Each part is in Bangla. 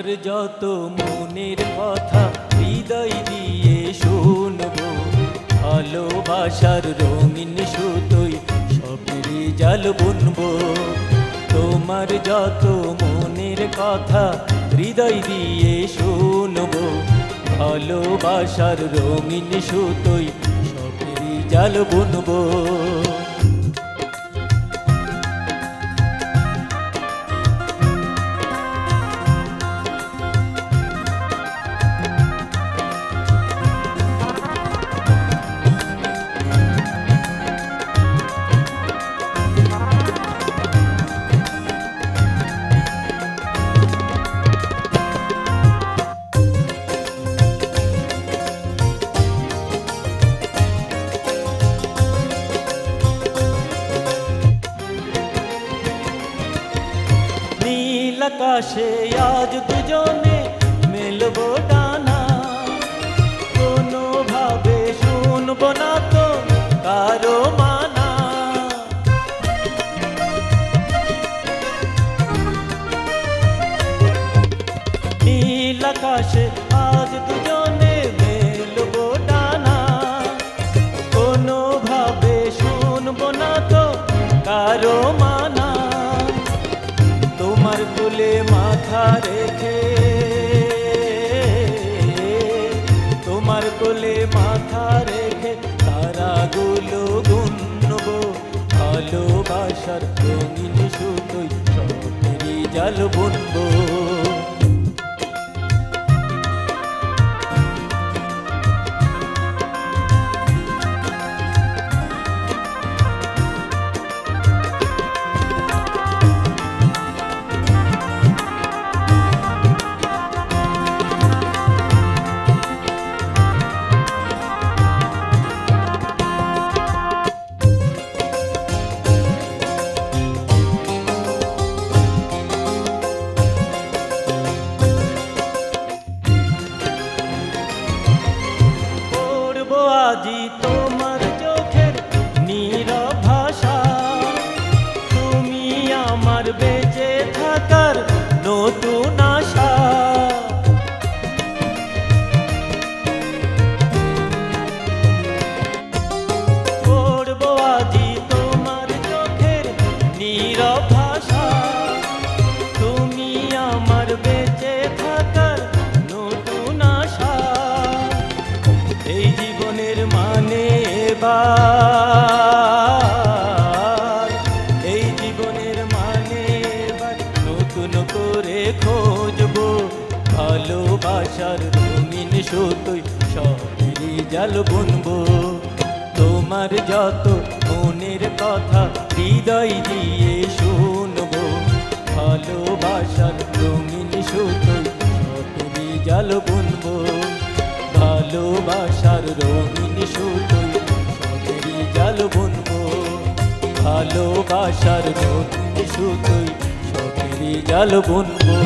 তোমার যত মনের কথা হৃদয় দিয়ে শুনবো, ভালোবাসার রঙিন সুতোই স্বপ্নের জাল বুনবো। তোমার যত মনের কথা হৃদয় দিয়ে শুনবো, ভালোবাসার রঙিন সুতোই স্বপ্নের জাল বুনবো। নীল আকাশে আজ দুজনে মেলবো ডানা, কোনো ভাবে শুনবো না তো কারো মানা। নীল আকাশে আজ দুজনে মেলবো ডানা, কোনো ভাবে শুনবো না তো কারো মানা। তোমার কোলে মাথা রেখে, তোমার কোলে মাথা রেখে তারাগুলো গুনবো, ভালোবাসার রঙিন সুতোই স্বপ্নের জাল বুনবো। আজি তোমার চোখের নীরব ভাষা, তুমি আমার বেঁচে থাকার নতুন আশা। পড়বো আজি তোমার চোখের নীরব ভাষা, তুমি আমার বেঁচে থাকার নতুন আশা। এই জীবনের মানে এবার, এই জীবনের মানে এবার নতুন করে খুঁজবো, ভালোবাসার রঙিন সুতোই স্বপ্নের জাল বুনবো। তোমার যত মনের কথা হৃদয় দিয়ে শুনবো, ভালোবাসার রঙিন সুতোই স্বপ্নের জাল বুনবো। ভালোবাসার রঙিন সুতোই স্বপ্নের জাল বুনবো, ভালোবাসার রঙিন সুতোই স্বপ্নের জাল বুনবো।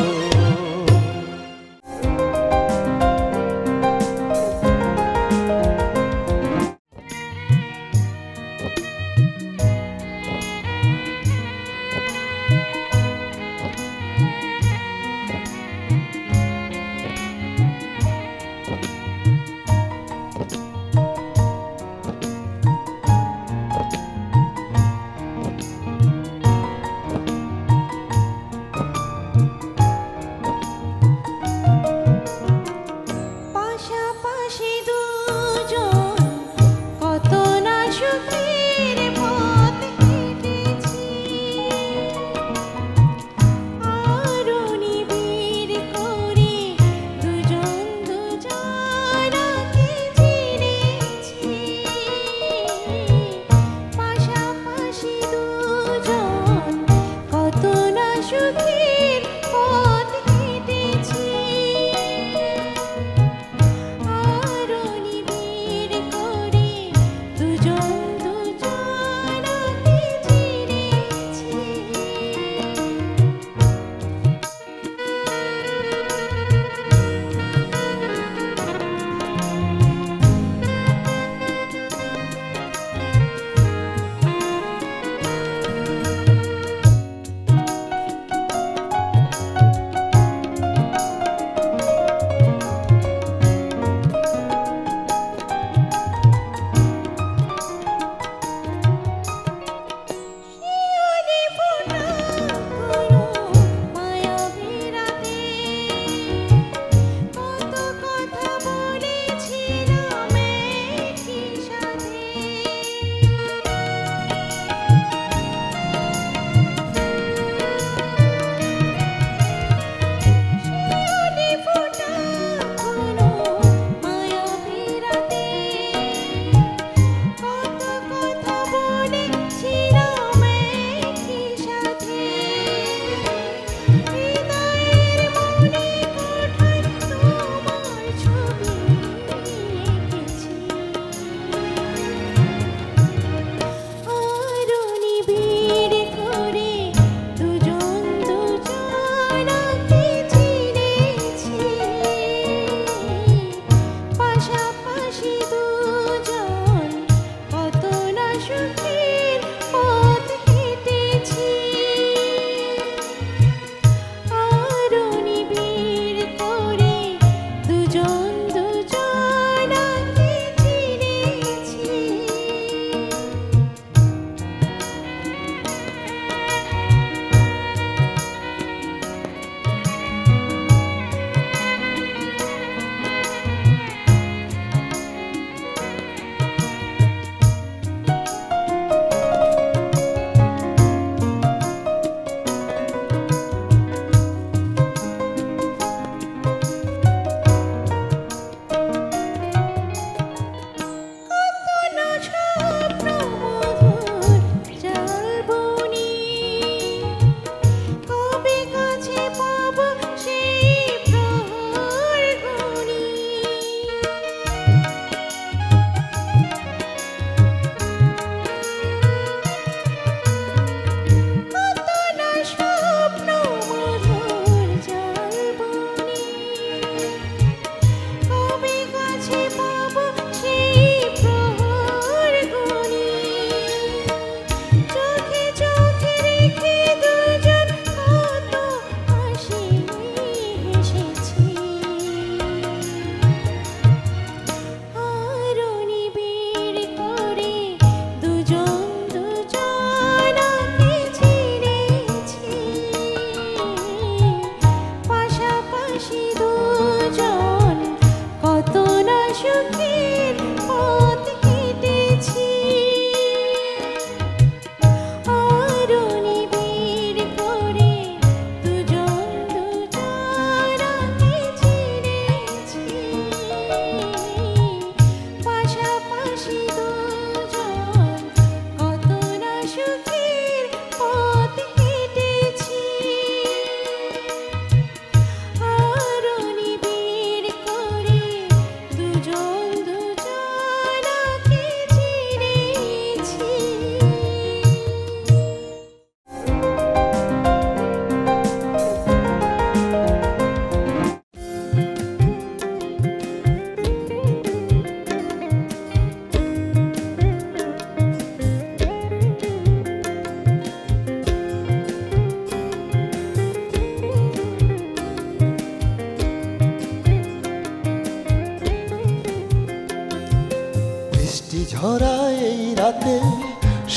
ঝরা এই রাতে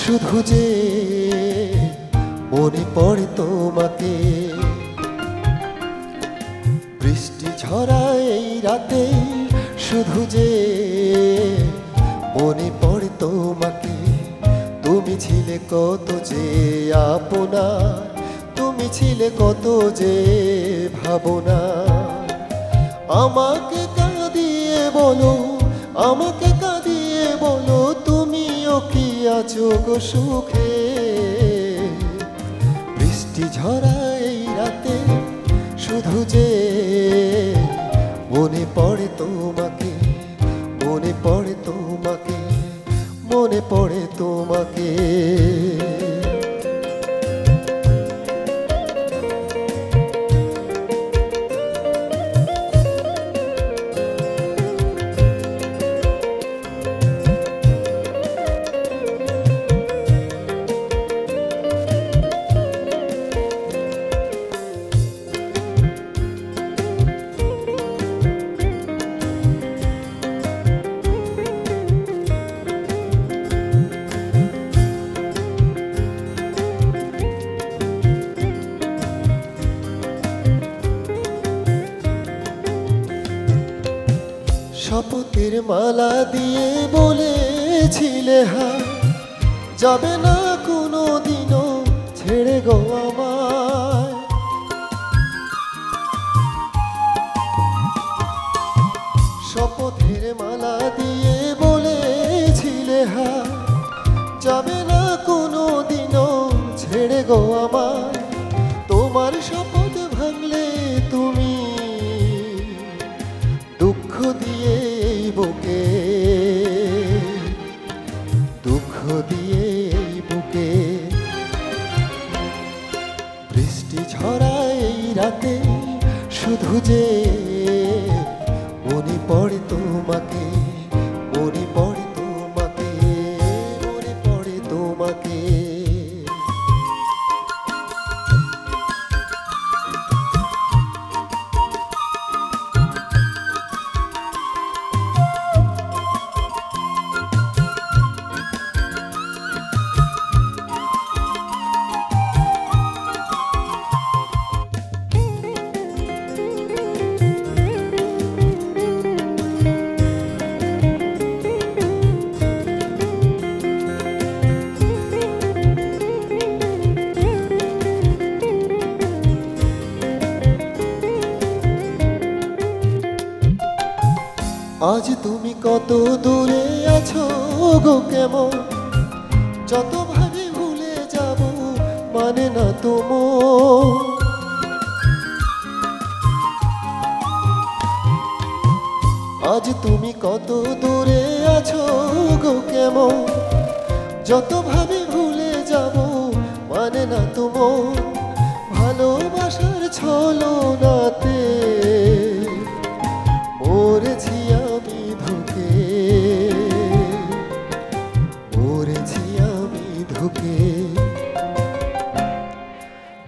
শুধু যে মনে পড়ে তোমাকে, বৃষ্টি ঝরা এই রাতে শুধু যে মনে পড়ে তোমাকে। তুমি ছিলে কত যে আপনা, তুমি ছিলে কত যে ভাবনা। আমাকে কাঁদিয়ে বলো, আমাকে কাঁদিয়ে বলো, তুমিও কি আছো গো সুখে? বৃষ্টি ঝরা এই রাতে শুধু যে মনে পড়ে তোমাকে, মনে পড়ে তোমাকে, মনে পড়ে তোমাকে। শপথের মালা দিয়ে বলেছিলে হায়, যাবে না কোনো দিনও ছেড়ে গো আমায়। শপথের মালা দিয়ে বলেছিলে হায়, যাবে না কোনো দিনও ছেড়ে গো আমায়। তোমার শপথ ভাঙলে তুমি দুঃখ দিয়ে এই বুকে, দুঃখ দিয়ে এই বুকে। বৃষ্টি ঝরা এই রাতে শুধু যে মনে পড়ে তোমাকে, মনে পড়ে তোমাকে, মনে পড়ে তোমাকে। আজ তুমি কত দূরে আছো গো কেমন, যত ভাবে ভুলে যাব মানে না তোমার। আজ তুমি কত দূরে আছো গো কেমন, যত ভাবে ভুলে যাব মানে না তোমার। ভালোবাসার ছলনাতে মরেছি আমি ধুকে, মরেছি আমি ধুকে।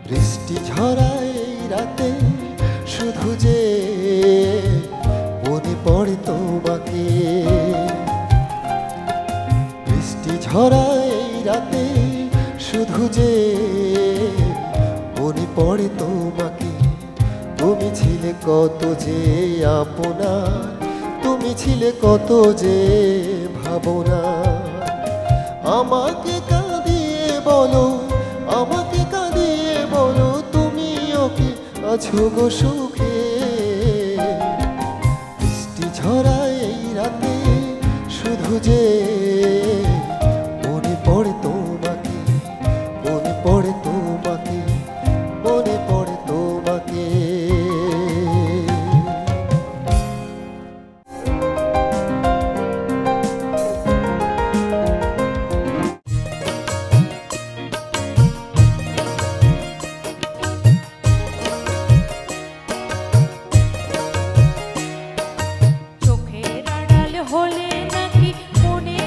বৃষ্টি ঝরা এই রাতে শুধু যে মনে পড়ে তোমাকে, বৃষ্টি ঝরা এই রাতে শুধু যে মনে পড়ে তোমাকে। তুমি ছিলে কত যে আপনা, তুমি ছিলে কত যে ভাবনা। আমাকে কাঁদিয়ে বলো, আমাকে কাঁদিয়ে বলো, তুমিও কি আছো গো সুখে? বৃষ্টি ঝরা এই রাতে শুধু যে মনে পড়ে তোমাকে, মনে পড়ে তোমাকে, মনে পড়ে তোমাকে। চোখের আড়াল হলে নাকি মনে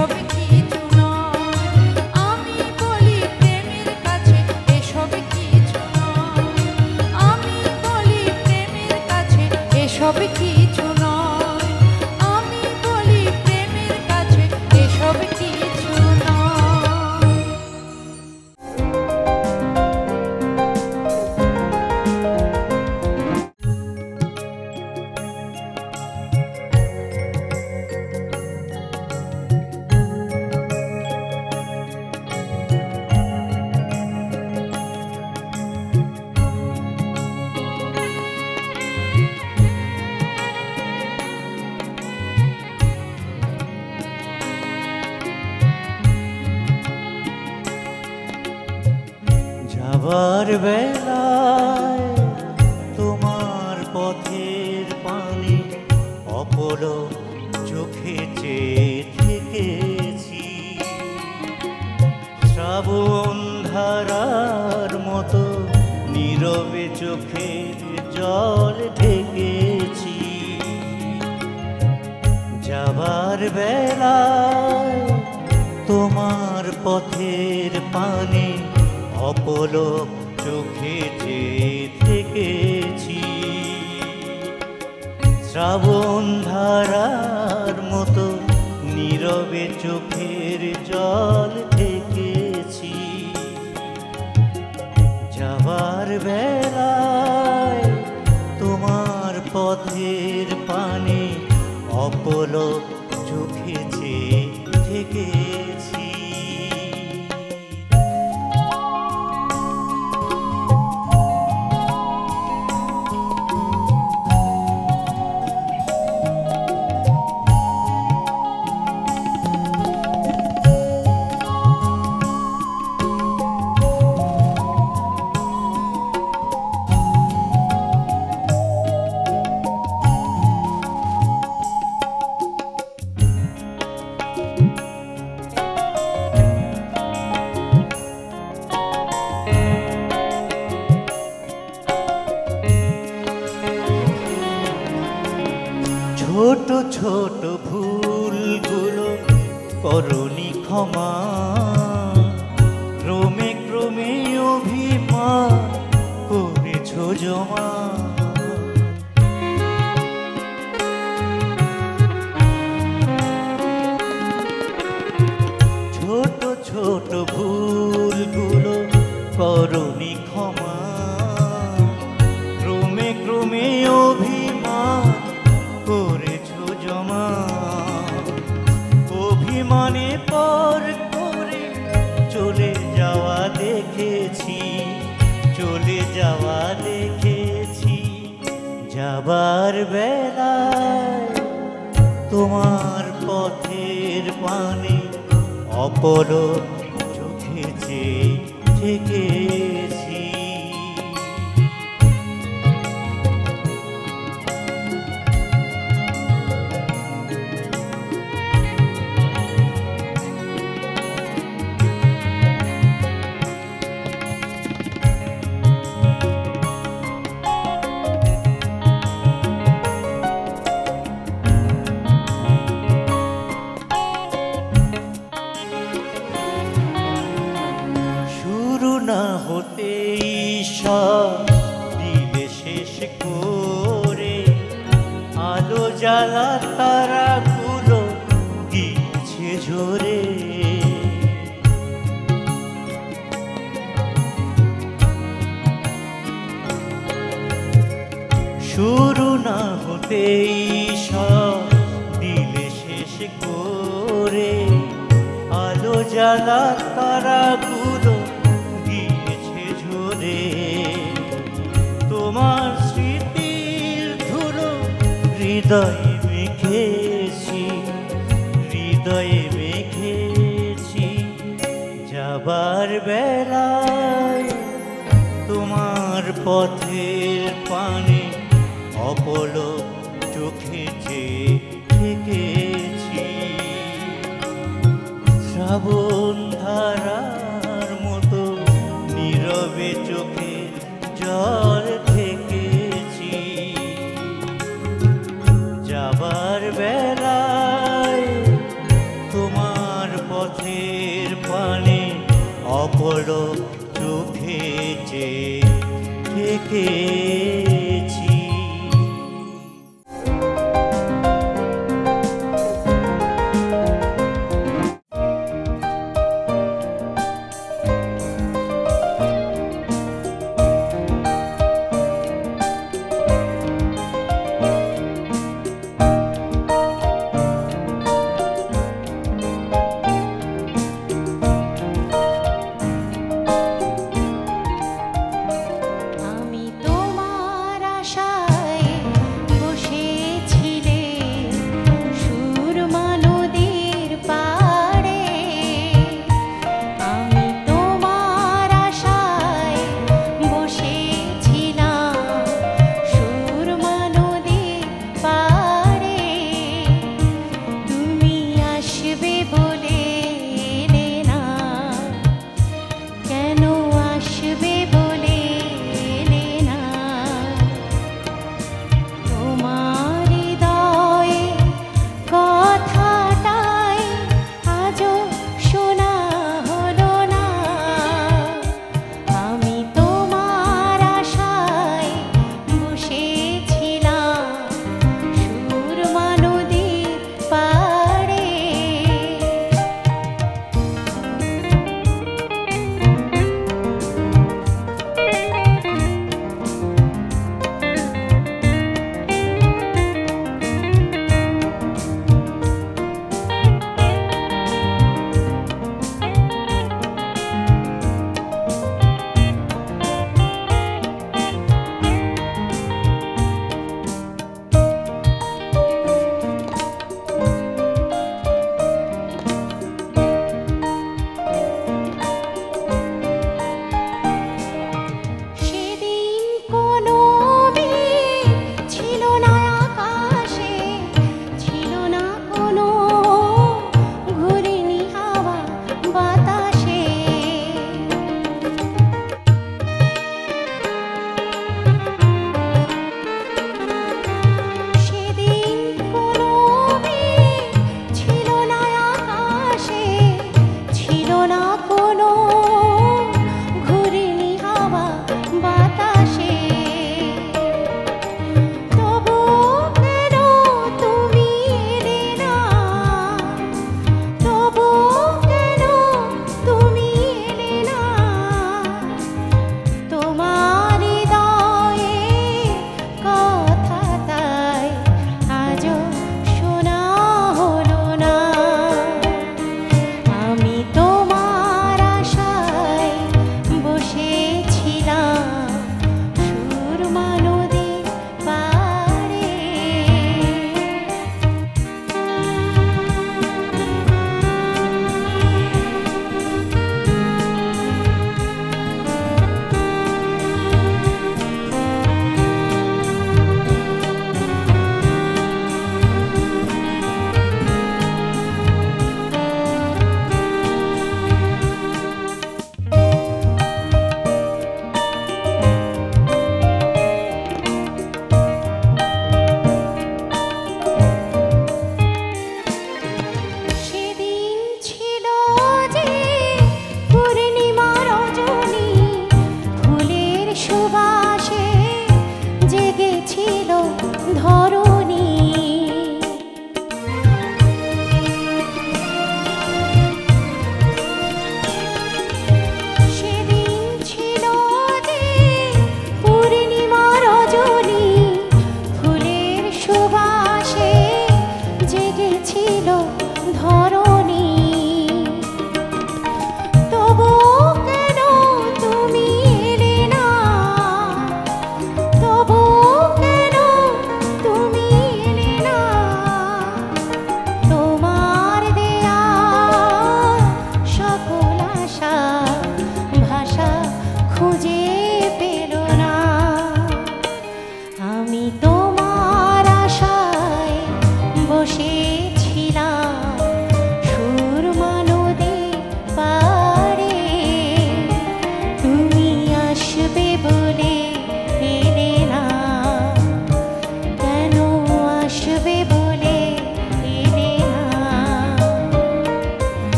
এসব কিছু নয়। আমি বলি প্রেমের কাছে এসব কিছু নয়। আমি বলি প্রেমের কাছে এসব কিছু নয়। আমি বলি প্রেমের কাছে এসব কিছু নয়। যাবার বেলায় তোমার পথের পানি অপলক চোখে চেয়ে থেকেছি। শ্রাবণ ধারার মতো নীরবে চোখের জল ঢেকেছি। যাবার বেলায় তোমার পথের পানি অপলক চোখে চেয়ে থেকেছি। শ্রাবণ ধারার মতো নীরবে চোখের জল ঢেকেছি। যাবার বেলায় তোমার পথের পানে অপলক চোখে চেয়ে থেকেছি। ছোট ছোট ভুলগুলো করনি ক্ষমা, ক্রমে ক্রমে অভিমান করেছ জমা। ছোট ছোট ভুলগুলো করনি ক্ষমা, ক্রমে ক্রমে অভিমান করেছ জমা। অভিমানে পর করে চলে যাওয়া দেখেছি, চলে যাওয়া দেখেছি। যাবার বেলায় তোমার পথের পানে অপলক চোখে চেয়ে থেকেছি। না হতেই সব দিলে শেষ করে, আলো জ্বালা তারাগুলো গিয়েছে ঝরে। শুরু না হতেই সব দিলে শেষ করে, আলো জ্বালা তারাগুলো তোমার স্মৃতির ধুলো হৃদয়ে মেখেছি, হৃদয়ে মেখেছি। যাবার বেলায় তোমার পথের পানে অপলক চোখে চেয়ে থেকেছি। শ্রাবণ ধারার মতো নীরবে চোখে জল থেকেছি। যাবার বেলায় তোমার পথের পানে অপর চোখে চেয়ে থেকে